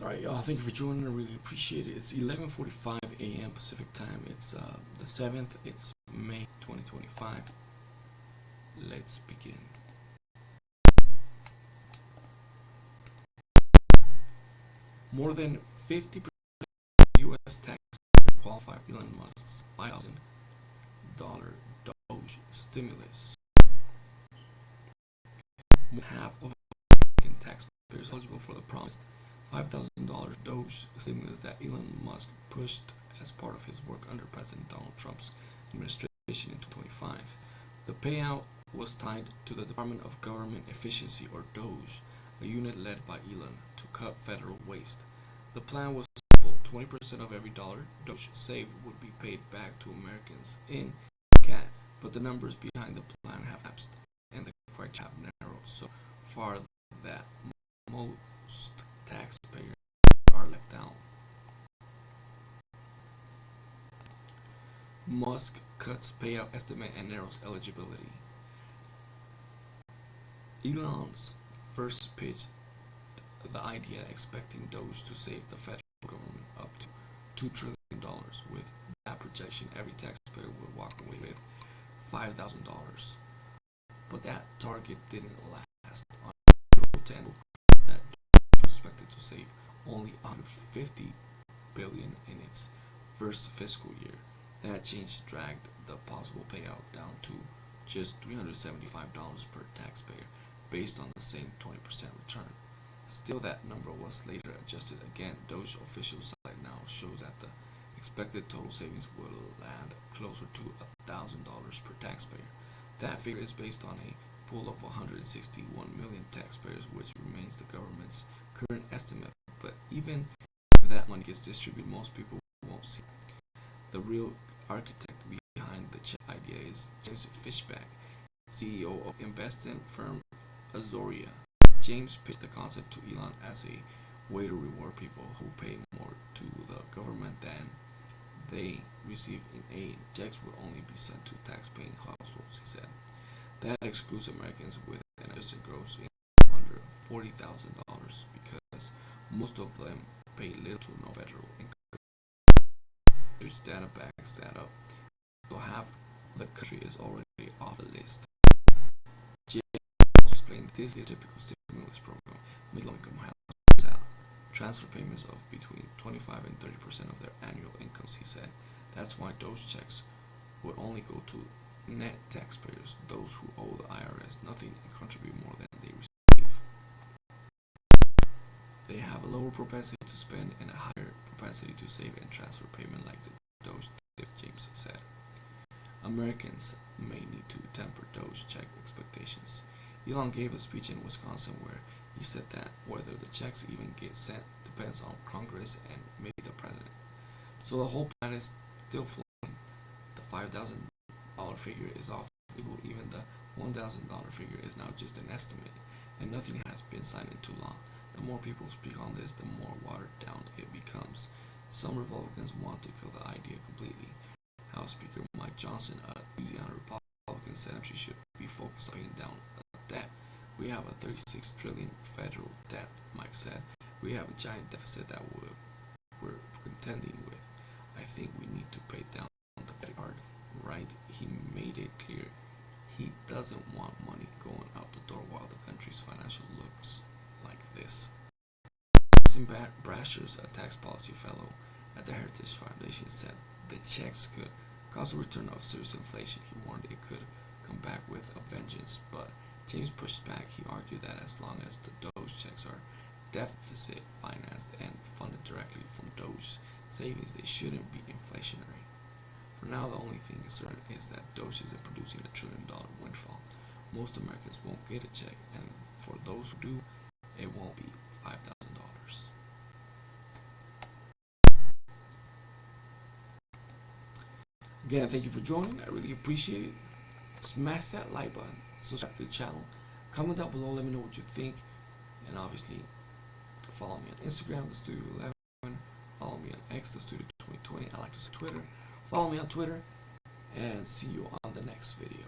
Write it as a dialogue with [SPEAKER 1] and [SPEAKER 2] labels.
[SPEAKER 1] Alright, y'all, thank you for joining. I really appreciate it. It's 11:45 a.m. Pacific time. It's the 7th. It's May 2025. Let's begin. More than 50% of U.S. taxpayers qualify for Elon Musk's $5,000 DOGE stimulus. More than half of American taxpayers eligible for the promised $5,000 DOGE stimulus that Elon Musk pushed as part of his work under President Donald Trump's administration in 2025. The payout was tied to the Department of Government Efficiency, or DOGE, a unit led by Elon to cut federal waste. The plan was simple: 20% of every dollar DOGE saved would be paid back to Americans in cash, but the numbers behind the plan have lapsed and the criteria have narrowed so far that most taxpayers are left out. Musk cuts payout estimate and narrows eligibility. Elon's first pitched the idea expecting DOGE to save the federal government up to $2 trillion. With that projection, every taxpayer would walk away with $5,000. But that target didn't last. On April 10, that DOGE was expected to save only $150 billion in its first fiscal year. That change dragged the possible payout down to just $375 per taxpayer, based on the same 20% return. Still, that number was later adjusted again. DOGE official site now shows that the expected total savings will land closer to $1,000 per taxpayer. That figure is based on a pool of 161 million taxpayers, which remains the government's current estimate. But even if that money gets distributed, most people won't see it. The real architect behind the check idea is James Fishback, CEO of investment firm Azoria. James pitched the concept to Elon as a way to reward people who pay more to the government than they receive in aid. Checks would only be sent to tax-paying households, he said. That excludes Americans with an adjusted gross income under $40,000 because most of them pay little to no federal income. Research data backs that up, so half the country is already off the list. Explained this is a typical stimulus program. Middle-income households transfer payments of between 25 and 30% of their annual incomes, he said. That's why those checks would only go to net taxpayers, those who owe the IRS nothing and contribute more than they receive. They have a lower propensity to spend and a higher propensity to save and transfer payment, like the DOGE tip, James said. Americans may need to temper DOGE check expectations. Elon gave a speech in Wisconsin where he said that whether the checks even get sent depends on Congress and maybe the president. So the whole plan is still floating. The $5,000 figure is off the table. Even the $1,000 figure is now just an estimate, and nothing has been signed into law. The more people speak on this, the more watered down it becomes. Some Republicans want to kill the idea completely. House Speaker Mike Johnson, a Louisiana Republican, said she should be focused on paying down debt. We have a $36 trillion federal debt, Mike said. We have a giant deficit that we're contending with. I think we need to pay down the credit card, right? He made it clear he doesn't want money going out the door while the country's financial looks like this. Justin Brashers, a tax policy fellow at the Heritage Foundation, said the checks could cause a return of serious inflation. He warned it could come back with a vengeance, but James pushed back. He argued that as long as the DOGE checks are deficit financed and funded directly from DOGE savings, they shouldn't be inflationary. For now, the only thing certain is that DOGE isn't producing a $1 trillion windfall. Most Americans won't get a check, and for those who do, it won't be $5,000. Again, thank you for joining. I really appreciate it. Smash that like button, subscribe to the channel, comment down below, let me know what you think, and obviously follow me on Instagram, the Studio 11, follow me on X, the Studio 2020. I like to say Twitter. Follow me on Twitter, and see you on the next video.